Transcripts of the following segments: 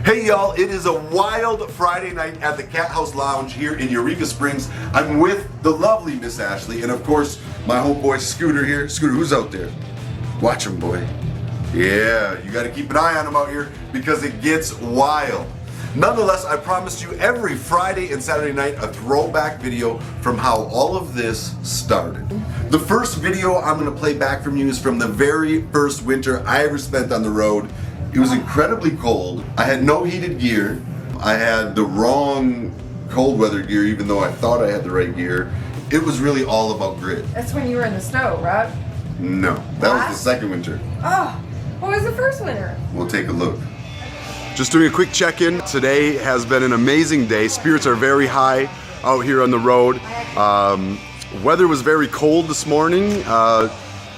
Hey y'all, it is a wild Friday night at the Cat House Lounge here in Eureka Springs. I'm with the lovely Miss Ashley and of course my homeboy Scooter here. Scooter, who's out there? Watch him, boy. Yeah, you gotta keep an eye on him out here because it gets wild. Nonetheless, I promised you every Friday and Saturday night a throwback video from how all of this started. The first video I'm gonna play back from you is from the very first winter I ever spent on the road. It was incredibly cold. I had no heated gear. I had the wrong cold weather gear even though I thought I had the right gear. It was really all about grit. That's when you were in the snow, right? No, that was the second winter. Oh, what was the first winter? We'll take a look. Just doing a quick check-in. Today has been an amazing day. Spirits are very high out here on the road. Weather was very cold this morning. I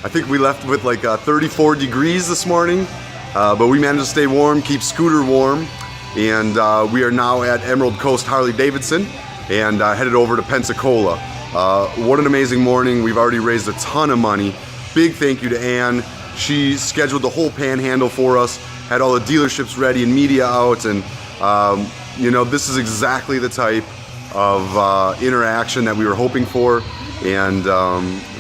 think we left with like 34 degrees this morning. But we managed to stay warm, keep Scooter warm, and we are now at Emerald Coast Harley Davidson and headed over to Pensacola. What an amazing morning. We've already raised a ton of money. Big thank you to Ann. She scheduled the whole panhandle for us, had all the dealerships ready and media out, and you know, this is exactly the type of interaction that we were hoping for, and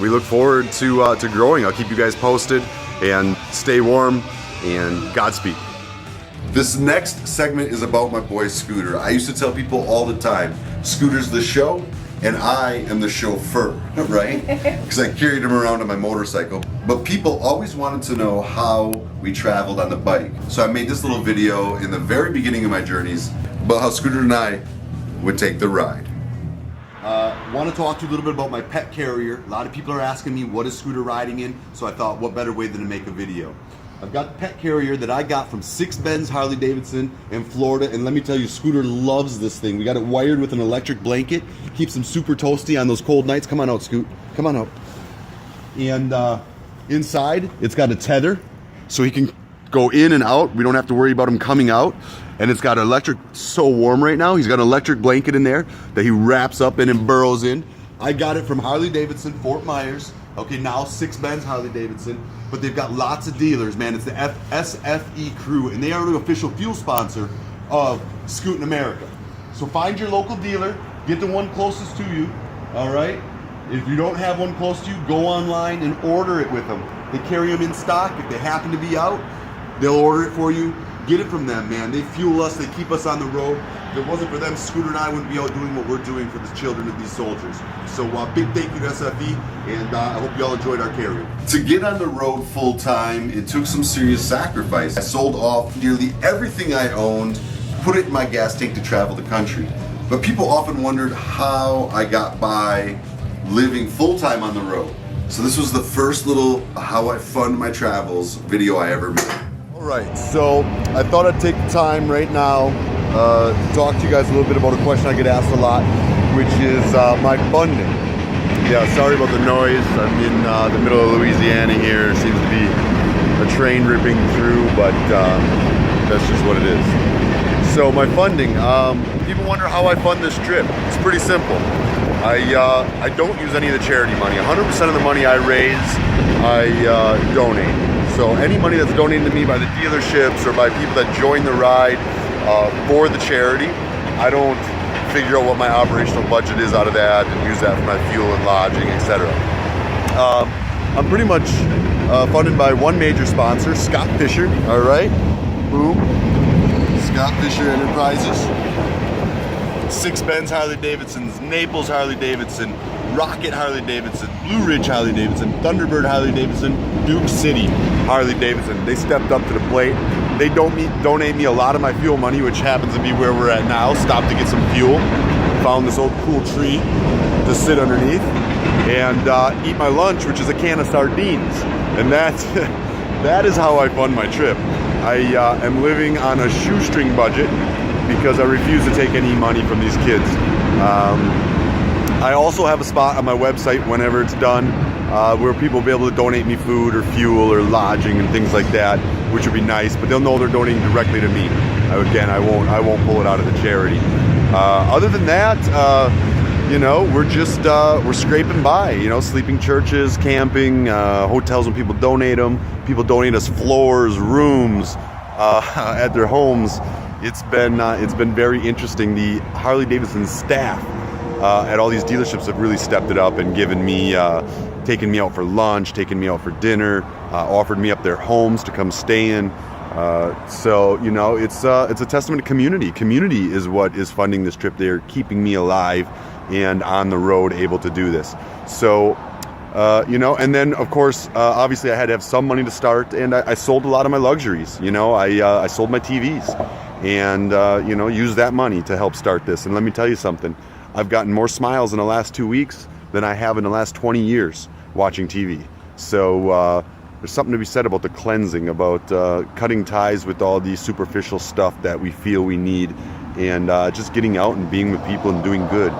we look forward to growing. I'll keep you guys posted, and stay warm. And Godspeed. This next segment is about my boy Scooter. I used to tell people all the time, Scooter's the show and I am the chauffeur, right? Because I carried him around on my motorcycle. But people always wanted to know how we traveled on the bike. So I made this little video in the very beginning of my journeys about how Scooter and I would take the ride. Want to talk to you a little bit about my pet carrier. A lot of people are asking me what is Scooter riding in, so I thought what better way than to make a video. I've got the pet carrier that I got from Six Bends Harley Davidson in Florida, and let me tell you, Scooter loves this thing. We got it wired with an electric blanket, keeps him super toasty on those cold nights. Come on out, Scoot, come on out. And inside, it's got a tether, so he can go in and out. We don't have to worry about him coming out. And it's got electric, so warm right now. He's got an electric blanket in there that he wraps up in and burrows in. I got it from Harley Davidson, Fort Myers. Okay, now Six Bends Harley Davidson, but they've got lots of dealers, man. It's the SFE crew, and they are the official fuel sponsor of Scootin' America. So find your local dealer, get the one closest to you, all right? If you don't have one close to you, go online and order it with them. They carry them in stock. If they happen to be out, they'll order it for you. Get it from them, man. They fuel us, they keep us on the road. If it wasn't for them, Scooter and I wouldn't be out doing what we're doing for the children of these soldiers. So big thank you to SFE, and I hope you all enjoyed our carrier. To get on the road full time, it took some serious sacrifice. I sold off nearly everything I owned, put it in my gas tank to travel the country. But people often wondered how I got by living full time on the road. So this was the first little how I fund my travels video I ever made. Alright, so I thought I'd take the time right now to talk to you guys a little bit about a question I get asked a lot, which is my funding. Yeah, sorry about the noise. I'm in the middle of Louisiana here. Seems to be a train ripping through, but that's just what it is. So my funding, people wonder how I fund this trip. It's pretty simple. I don't use any of the charity money. 100% of the money I raise, I donate. So any money that's donated to me by the dealerships or by people that join the ride for the charity, I don't figure out what my operational budget is out of that and use that for my fuel and lodging, etc. I'm pretty much funded by one major sponsor, Scott Fisher, all right? Boom. Scott Fisher Enterprises. Six Bends Harley Davidsons, Naples Harley Davidson, Rocket Harley Davidson, Blue Ridge Harley Davidson, Thunderbird Harley Davidson, Duke City Harley Davidson. They stepped up to the plate. They donate me a lot of my fuel money, which happens to be where we're at now. Stopped to get some fuel. Found this old cool tree to sit underneath and eat my lunch, which is a can of sardines. And that is how I fund my trip. I am living on a shoestring budget because I refuse to take any money from these kids. I also have a spot on my website whenever it's done where people will be able to donate me food or fuel or lodging and things like that, which would be nice, but they'll know they're donating directly to me. Again, I won't pull it out of the charity. Other than that, you know, we're scraping by, you know, sleeping churches, camping, hotels when people donate them. People donate us floors, rooms at their homes. It's been very interesting. The Harley Davidson staff at all these dealerships have really stepped it up and given me, taken me out for lunch, taken me out for dinner, offered me up their homes to come stay in. So you know, it's a testament to community. Community is what is funding this trip. They're keeping me alive and on the road, able to do this. So you know, and then of course, obviously I had to have some money to start, and I sold a lot of my luxuries. You know, I sold my TVs, and you know, used that money to help start this. And let me tell you something, I've gotten more smiles in the last 2 weeks than I have in the last 20 years watching TV. So there's something to be said about the cleansing, about cutting ties with all the superficial stuff that we feel we need, and just getting out and being with people and doing good.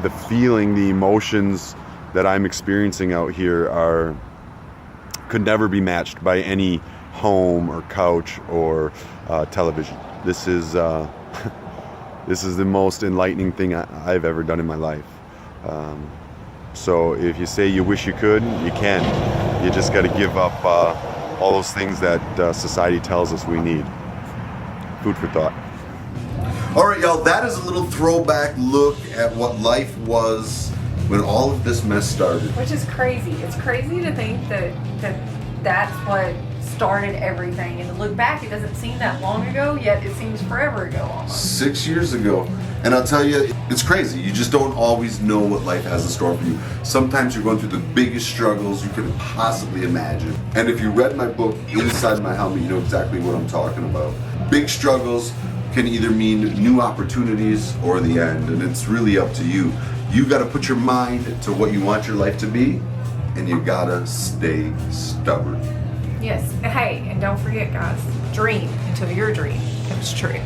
The feeling, the emotions that I'm experiencing out here could never be matched by any home or couch or television. This is this is the most enlightening thing I've ever done in my life. So if you say you wish you could, you can. You just got to give up all those things that society tells us we need. Food for thought. All right, y'all, that is a little throwback look at what life was when all of this mess started. Which is crazy. It's crazy to think that that's what started everything. And to look back, it doesn't seem that long ago, yet it seems forever ago almost. 6 years ago. And I'll tell you, it's crazy. You just don't always know what life has in store for you. Sometimes you're going through the biggest struggles you could possibly imagine. And if you read my book, Inside My Helmet, you know exactly what I'm talking about. Big struggles can either mean new opportunities or the end, and it's really up to you. You got to put your mind to what you want your life to be, and you got to stay stubborn. Yes. Hey, and don't forget, guys, dream until your dream comes true.